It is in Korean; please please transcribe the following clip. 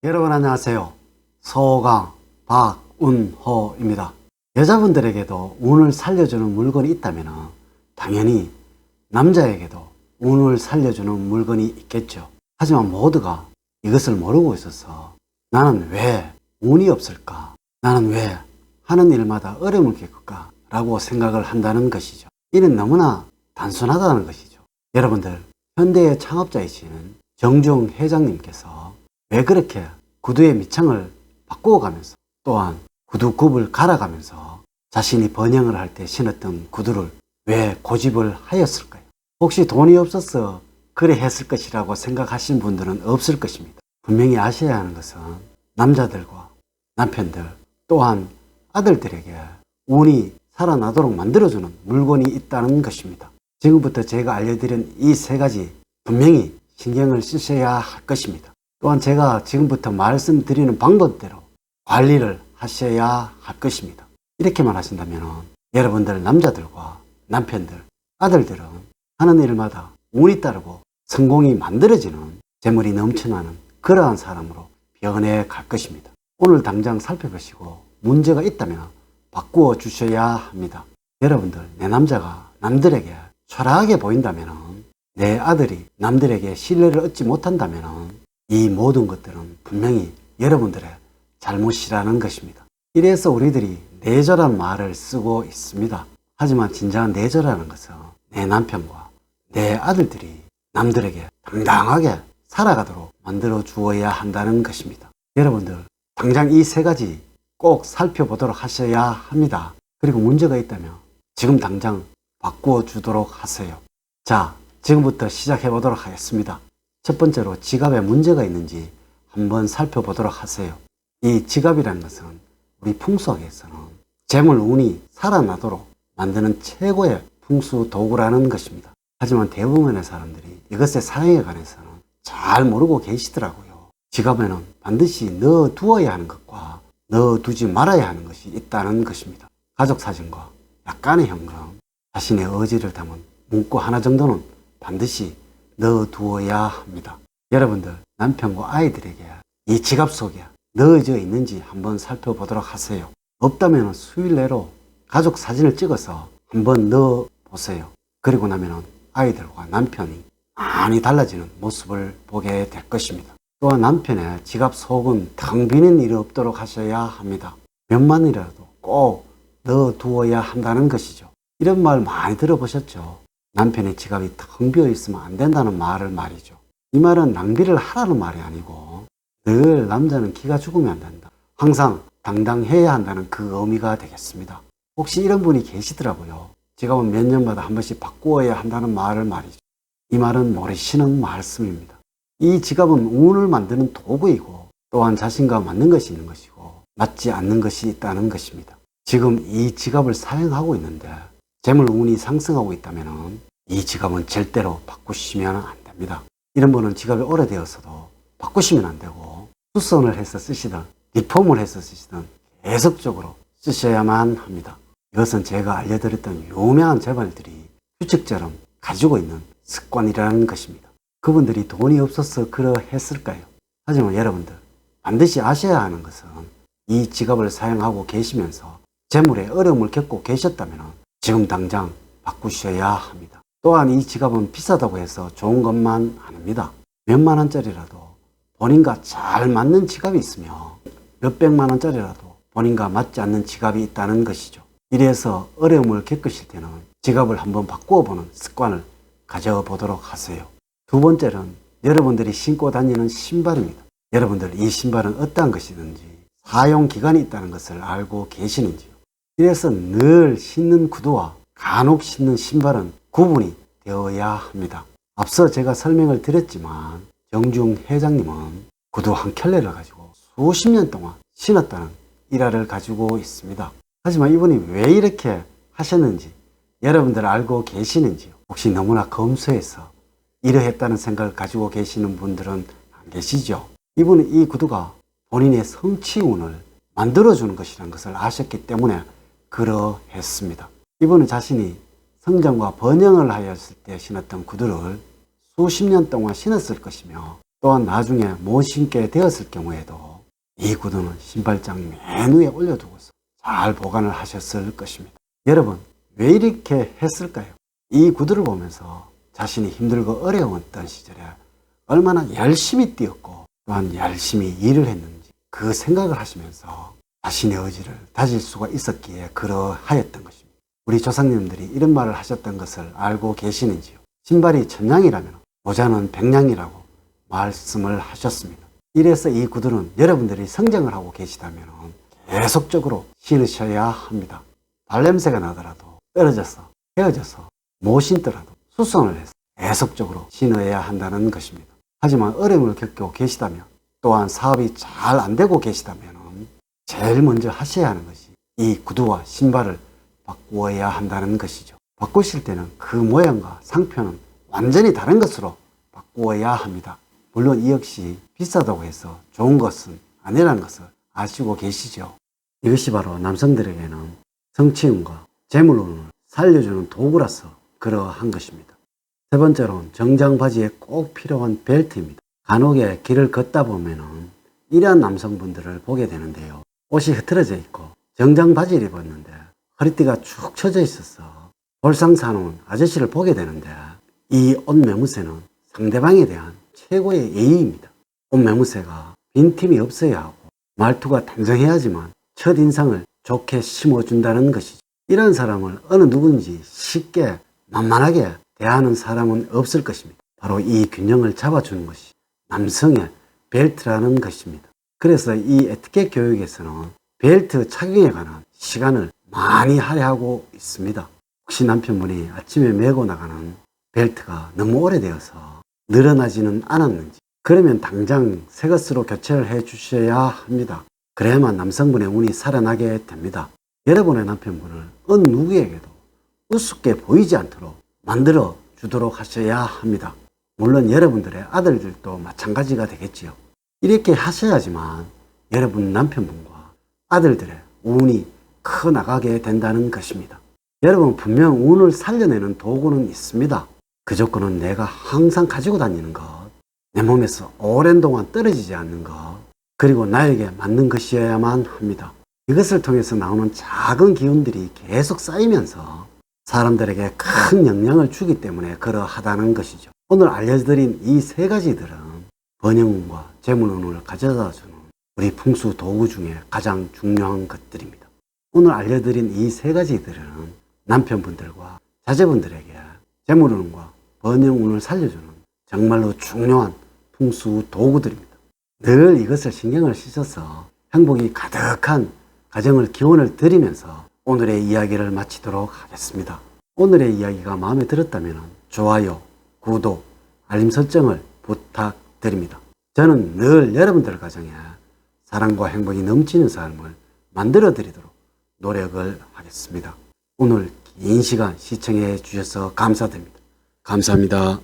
여러분 안녕하세요. 서강 박운호입니다. 여자분들에게도 운을 살려주는 물건이 있다면 당연히 남자에게도 운을 살려주는 물건이 있겠죠. 하지만 모두가 이것을 모르고 있어서 나는 왜 운이 없을까? 나는 왜 하는 일마다 어려움을 겪을까? 라고 생각을 한다는 것이죠. 이는 너무나 단순하다는 것이죠. 여러분들, 현대의 창업자이신 정중 회장님께서 왜 그렇게 구두의 밑창을 바꾸어가면서 또한 구두굽을 갈아가면서 자신이 번영을 할 때 신었던 구두를 왜 고집을 하였을까요? 혹시 돈이 없어서 그래 했을 것이라고 생각하신 분들은 없을 것입니다. 분명히 아셔야 하는 것은 남자들과 남편들 또한 아들들에게 운이 살아나도록 만들어주는 물건이 있다는 것입니다. 지금부터 제가 알려드린 이 세 가지 분명히 신경을 쓰셔야 할 것입니다. 또한 제가 지금부터 말씀드리는 방법대로 관리를 하셔야 할 것입니다. 이렇게만 하신다면 여러분들 남자들과 남편들, 아들들은 하는 일마다 운이 따르고 성공이 만들어지는 재물이 넘쳐나는 그러한 사람으로 변해 갈 것입니다. 오늘 당장 살펴보시고 문제가 있다면 바꾸어 주셔야 합니다. 여러분들, 내 남자가 남들에게 초라하게 보인다면, 내 아들이 남들에게 신뢰를 얻지 못한다면 이 모든 것들은 분명히 여러분들의 잘못이라는 것입니다. 이래서 우리들이 내조라는 말을 쓰고 있습니다. 하지만 진정한 내조라는 것은 내 남편과 내 아들들이 남들에게 당당하게 살아가도록 만들어 주어야 한다는 것입니다. 여러분들, 당장 이 세 가지 꼭 살펴보도록 하셔야 합니다. 그리고 문제가 있다면 지금 당장 바꾸어 주도록 하세요. 자, 지금부터 시작해 보도록 하겠습니다. 첫 번째로 지갑에 문제가 있는지 한번 살펴보도록 하세요. 이 지갑이라는 것은 우리 풍수학에서는 재물 운이 살아나도록 만드는 최고의 풍수 도구라는 것입니다. 하지만 대부분의 사람들이 이것의 사용에 관해서는 잘 모르고 계시더라고요. 지갑에는 반드시 넣어두어야 하는 것과 넣어두지 말아야 하는 것이 있다는 것입니다. 가족 사진과 약간의 현금, 자신의 의지를 담은 문구 하나 정도는 반드시 넣어두어야 합니다. 여러분들, 남편과 아이들에게 이 지갑 속에 넣어져 있는지 한번 살펴보도록 하세요. 없다면 수일 내로 가족 사진을 찍어서 한번 넣어보세요. 그리고 나면 아이들과 남편이 많이 달라지는 모습을 보게 될 것입니다. 또한 남편의 지갑 속은 텅 비는 일이 없도록 하셔야 합니다. 몇만이라도 꼭 넣어두어야 한다는 것이죠. 이런 말 많이 들어보셨죠? 남편의 지갑이 텅 비어 있으면 안 된다는 말을 말이죠. 이 말은 낭비를 하라는 말이 아니고 늘 남자는 기가 죽으면 안 된다, 항상 당당해야 한다는 그 의미가 되겠습니다. 혹시 이런 분이 계시더라고요. 지갑은 몇 년마다 한 번씩 바꾸어야 한다는 말을 말이죠. 이 말은 모르시는 말씀입니다. 이 지갑은 운을 만드는 도구이고 또한 자신과 맞는 것이 있는 것이고 맞지 않는 것이 있다는 것입니다. 지금 이 지갑을 사용하고 있는데 재물 운이 상승하고 있다면 이 지갑은 절대로 바꾸시면 안 됩니다. 이런 분은 지갑이 오래되었어도 바꾸시면 안 되고 수선을 해서 쓰시든 리폼을 해서 쓰시든 계속적으로 쓰셔야만 합니다. 이것은 제가 알려드렸던 유명한 재벌들이 규칙처럼 가지고 있는 습관이라는 것입니다. 그분들이 돈이 없어서 그러했을까요? 하지만 여러분들, 반드시 아셔야 하는 것은 이 지갑을 사용하고 계시면서 재물에 어려움을 겪고 계셨다면 지금 당장 바꾸셔야 합니다. 또한 이 지갑은 비싸다고 해서 좋은 것만 아닙니다. 몇만 원짜리라도 본인과 잘 맞는 지갑이 있으며 몇백만 원짜리라도 본인과 맞지 않는 지갑이 있다는 것이죠. 이래서 어려움을 겪으실 때는 지갑을 한번 바꾸어 보는 습관을 가져보도록 하세요. 두 번째는 여러분들이 신고 다니는 신발입니다. 여러분들, 이 신발은 어떠한 것이든지 사용 기간이 있다는 것을 알고 계시는지요? 이래서 늘 신는 구두와 간혹 신는 신발은 구분이 되어야 합니다. 앞서 제가 설명을 드렸지만 정중 회장님은 구두 한 켤레를 가지고 수십 년 동안 신었다는 일화를 가지고 있습니다. 하지만 이분이 왜 이렇게 하셨는지 여러분들 알고 계시는지요? 혹시 너무나 검소해서 이러했다는 생각을 가지고 계시는 분들은 안 계시죠? 이분은 이 구두가 본인의 성취운을 만들어주는 것이라는 것을 아셨기 때문에 그러했습니다. 이분은 자신이 성장과 번영을 하였을 때 신었던 구두를 수십 년 동안 신었을 것이며 또한 나중에 못 신게 되었을 경우에도 이 구두는 신발장 맨 위에 올려두고서 잘 보관을 하셨을 것입니다. 여러분, 왜 이렇게 했을까요? 이 구두를 보면서 자신이 힘들고 어려웠던 시절에 얼마나 열심히 뛰었고 또한 열심히 일을 했는지 그 생각을 하시면서 자신의 의지를 다질 수가 있었기에 그러하였던 것입니다. 우리 조상님들이 이런 말을 하셨던 것을 알고 계시는지요? 신발이 천냥이라면 모자는 백냥이라고 말씀을 하셨습니다. 이래서 이 구두는 여러분들이 성장을 하고 계시다면 계속적으로 신으셔야 합니다. 발냄새가 나더라도 떨어져서 헤어져서 못 신더라도 수선을 해서 계속적으로 신어야 한다는 것입니다. 하지만 어려움을 겪고 계시다면 또한 사업이 잘 안 되고 계시다면 제일 먼저 하셔야 하는 것이 이 구두와 신발을 바꾸어야 한다는 것이죠. 바꾸실 때는 그 모양과 상표는 완전히 다른 것으로 바꾸어야 합니다. 물론 이 역시 비싸다고 해서 좋은 것은 아니라는 것을 아시고 계시죠. 이것이 바로 남성들에게는 성취운과 재물운을 살려주는 도구라서 그러한 것입니다. 세 번째로는 정장 바지에 꼭 필요한 벨트입니다. 간혹에 길을 걷다 보면은 이러한 남성분들을 보게 되는데요. 옷이 흐트러져 있고 정장 바지를 입었는데 허리띠가 축 처져 있어서 볼상사나운 아저씨를 보게 되는데 이 옷 매무새는 상대방에 대한 최고의 예의입니다. 옷 매무새가 빈틈이 없어야 하고 말투가 단정해야지만 첫인상을 좋게 심어준다는 것이죠. 이런 사람을 어느 누구든지 쉽게 만만하게 대하는 사람은 없을 것입니다. 바로 이 균형을 잡아주는 것이 남성의 벨트라는 것입니다. 그래서 이 에티켓 교육에서는 벨트 착용에 관한 시간을 많이 할애하고 있습니다. 혹시 남편분이 아침에 메고 나가는 벨트가 너무 오래되어서 늘어나지는 않았는지, 그러면 당장 새 것으로 교체를 해 주셔야 합니다. 그래야만 남성분의 운이 살아나게 됩니다. 여러분의 남편분을 어느 누구에게도 우습게 보이지 않도록 만들어 주도록 하셔야 합니다. 물론 여러분들의 아들들도 마찬가지가 되겠지요. 이렇게 하셔야지만 여러분 남편분과 아들들의 운이 커 나가게 된다는 것입니다. 여러분, 분명 운을 살려내는 도구는 있습니다. 그 조건은 내가 항상 가지고 다니는 것, 내 몸에서 오랜 동안 떨어지지 않는 것, 그리고 나에게 맞는 것이어야만 합니다. 이것을 통해서 나오는 작은 기운들이 계속 쌓이면서 사람들에게 큰 영향을 주기 때문에 그러하다는 것이죠. 오늘 알려드린 이 세 가지들은 번영운과 재물운을 가져다주는 우리 풍수 도구 중에 가장 중요한 것들입니다. 오늘 알려드린 이 세 가지들은 남편분들과 자제분들에게 재물운과 번영운을 살려주는 정말로 중요한 풍수 도구들입니다. 늘 이것을 신경을 쓰셔서 행복이 가득한 가정을 기원을 드리면서 오늘의 이야기를 마치도록 하겠습니다. 오늘의 이야기가 마음에 들었다면 좋아요, 구독, 알림 설정을 부탁드립니다. 저는 늘 여러분들 가정에 사랑과 행복이 넘치는 삶을 만들어 드리도록 노력을 하겠습니다. 오늘 긴 시간 시청해 주셔서 감사드립니다. 감사합니다.